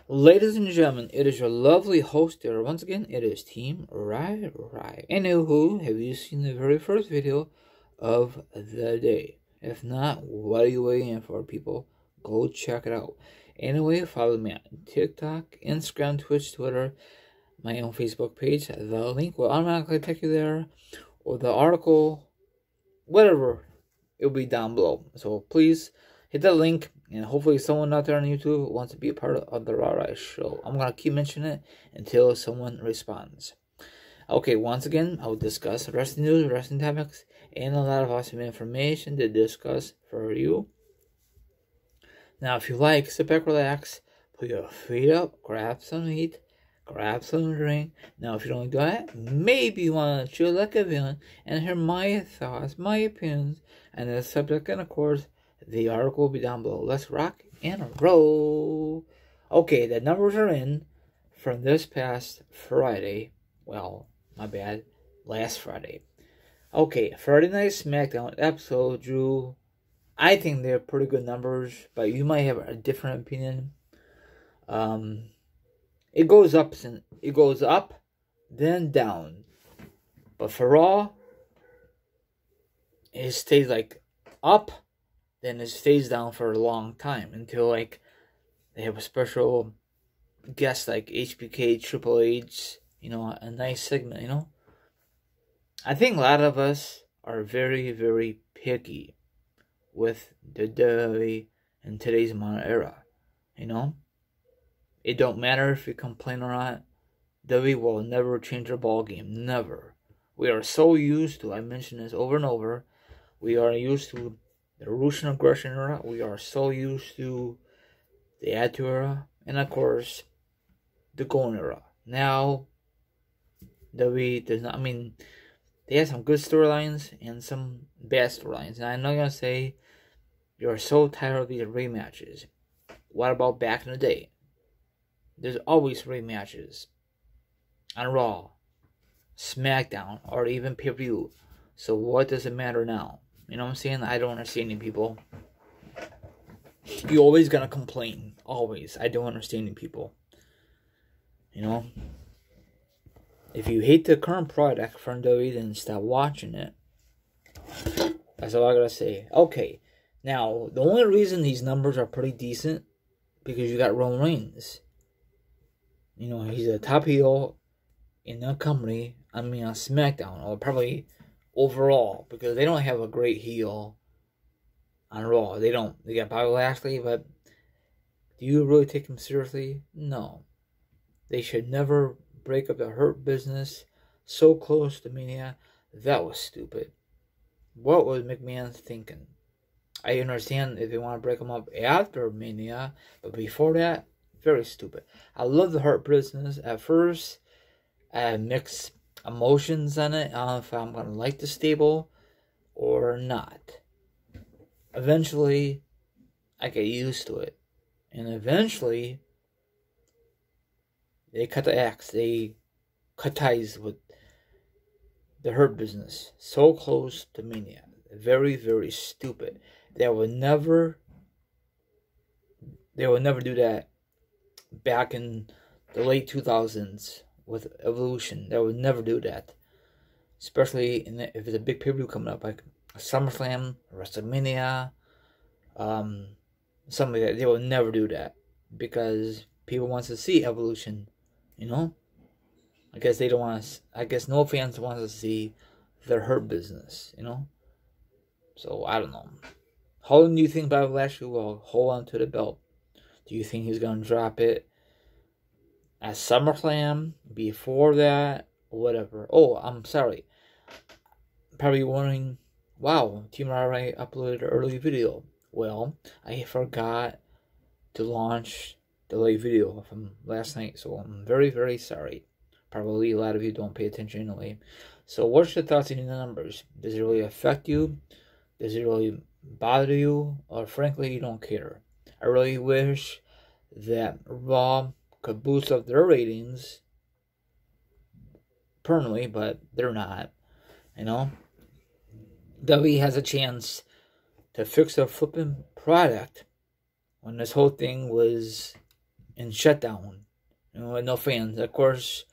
Ladies and gentlemen, it is your lovely host here. Once again, it is Team Right. Anywho, have you seen the very first video of the day? If not, what are you waiting for, people? Go check it out. Anyway, follow me on TikTok, Instagram, Twitch, Twitter, my own Facebook page. The link will automatically take you there, or the article, whatever, it'll be down below. So please hit that link, and hopefully someone out there on YouTube wants to be a part of the Raw Rise show. I'm going to keep mentioning it until someone responds. Okay, once again, I will discuss wrestling news, wrestling topics, and a lot of awesome information to discuss for you. Now, if you like, sit back, relax, put your feet up, grab some meat, grab some drink. Now, if you don't do that, maybe you want to chill like a villain and hear my thoughts, my opinions, and the subject, and of course, the article will be down below. Let's rock and roll. Okay, the numbers are in from this past Friday. Well, my bad. Last Friday. Okay, Friday Night SmackDown episode drew, I think they're pretty good numbers, but you might have a different opinion. It goes up, then down. But for Raw, it stays like up, then it stays down for a long time until like they have a special guest like HBK, Triple H, a nice segment, I think a lot of us are very, very picky with the WWE in today's modern era, It don't matter if you complain or not, WWE will never change their ball game, never. We are so used to, I mentioned this over and over, we are used to the Russian aggression era. We are so used to the Attitude era. And of course, the Golden era. Now, WWE does not, they have some good storylines and some bad storylines. And I know you're going to say, you're so tired of these rematches. What about back in the day? There's always rematches on Raw, SmackDown, or even pay-per-view. So what does it matter now? You know what I'm saying? I don't understand you people. You always gonna complain. Always. I don't understand you people. If you hate the current product from WWE, then stop watching it. That's all I gotta say. Okay. Now, the only reason these numbers are pretty decent, because you got Roman Reigns. He's a top heel in the company. On SmackDown, or probably overall, because they don't have a great heel on Raw. They don't. They got Bobby Lashley, but do you really take him seriously? No. They should never break up the Hurt Business so close to Mania. That was stupid. What was McMahon thinking? I understand if they want to break them up after Mania, but before that, very stupid. I love the Hurt Business. At first, I had mixed emotions on it. I don't know if I'm going to like the stable or not. Eventually, I get used to it. And eventually, they cut the axe. They cut ties with the Hurt Business. So close to Mania. Very, very stupid. They would never do that back in the late 2000s with Evolution. They would never do that. Especially if it's a big pay-per-view coming up, like SummerSlam, WrestleMania, something like that. They will never do that. Because people want to see Evolution, I guess they don't want to, I guess no fans want to see their Hurt Business, So, I don't know. How long do you think Bobby Lashley will hold on to the belt? Do you think he's going to drop it at SummerSlam, before that, whatever? Oh, I'm sorry. Probably wondering, wow, Team Rai uploaded an early video. Well, I forgot to launch the late video from last night, so I'm very, very sorry. Probably a lot of you don't pay attention anyway. So what's your thoughts on the numbers? Does it really affect you? Does it really bother you? Or frankly, you don't care? I really wish that Raw could boost up their ratings permanently, but they're not. WWE has a chance to fix their flipping product when this whole thing was and shutdown. You know, no fans. Of course,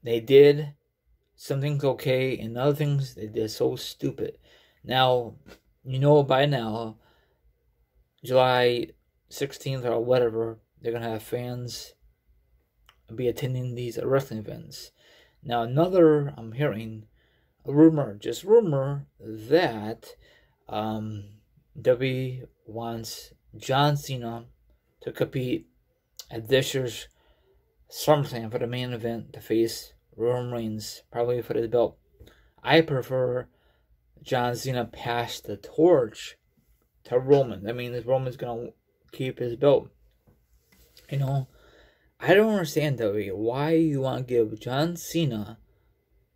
they did some things okay, and other things they did so stupid. Now, you know by now, July 16th or whatever, they're going to have fans be attending these wrestling events. Now, I'm hearing a rumor, just rumor, that WWE wants John Cena to compete at this year's SummerSlam for the main event to face Roman Reigns, probably for the belt. I prefer John Cena pass the torch to Roman. That means Roman's going to keep his belt. You know, I don't understand, WWE, why you want to give John Cena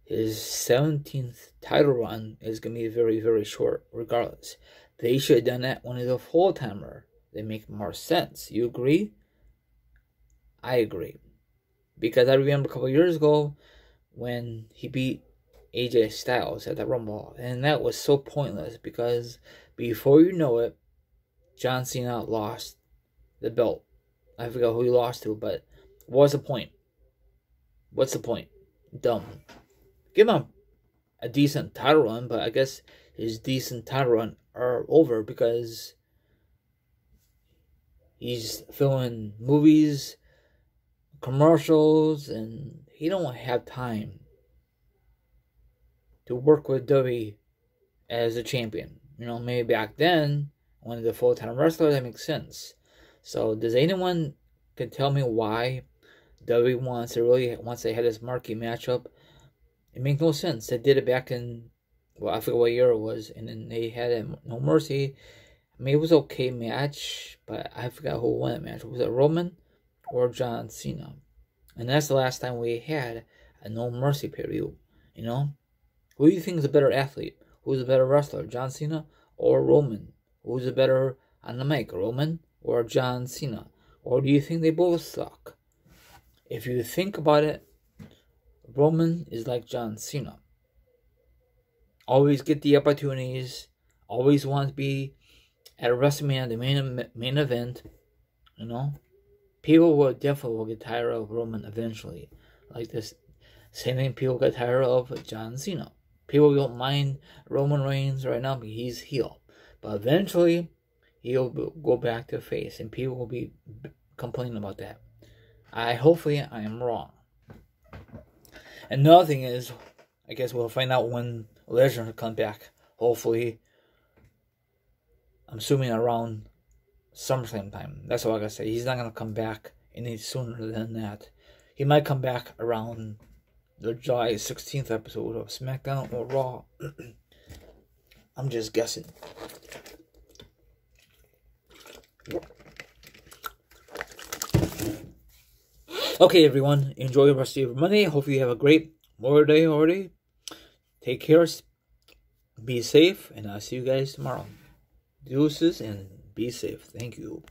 his 17th title run is going to be very, very short, regardless. They should have done that when he's a full-timer. They make more sense. You agree? I agree. Because I remember a couple of years ago when he beat AJ Styles at the Rumble. And that was so pointless because before you know it, John Cena lost the belt. I forgot who he lost to, but what's the point? What's the point? Dumb. Give him a decent title run, but I guess his decent title run are over because he's filming movies, commercials, and he don't have time to work with WWE as a champion. You know, maybe back then, when he's a full-time wrestler, that makes sense. So, does anyone can tell me why WWE once they had this marquee matchup? It makes no sense. They did it back in, well, I forget what year it was, and then they had a No Mercy. I mean, it was an okay match, but I forgot who won that match. Was it Roman or John Cena? And that's the last time we had a No Mercy pay-per-view. You know, who do you think is a better athlete? Who's a better wrestler, John Cena or Roman? Who's a better on the mic, Roman or John Cena? Or do you think they both suck? If you think about it, Roman is like John Cena. Always get the opportunities. Always want to be at a WrestleMania, the main event. You know, people will definitely get tired of Roman eventually. Like this, same thing people get tired of John Cena. People don't mind Roman Reigns right now because he's heel, but eventually he'll go back to face, and people will be complaining about that. Hopefully I am wrong. Another thing is, I guess we'll find out when Lesnar comes back. Hopefully, I'm assuming around SummerSlam time. That's all I gotta say. He's not gonna come back any sooner than that. He might come back around the July 16th episode of SmackDown or Raw. I'm just guessing. Okay, everyone. Enjoy the rest of your Monday. Hopefully you have a great Memorial Day already. Take care. Be safe. And I'll see you guys tomorrow. Deuces and be safe. Thank you.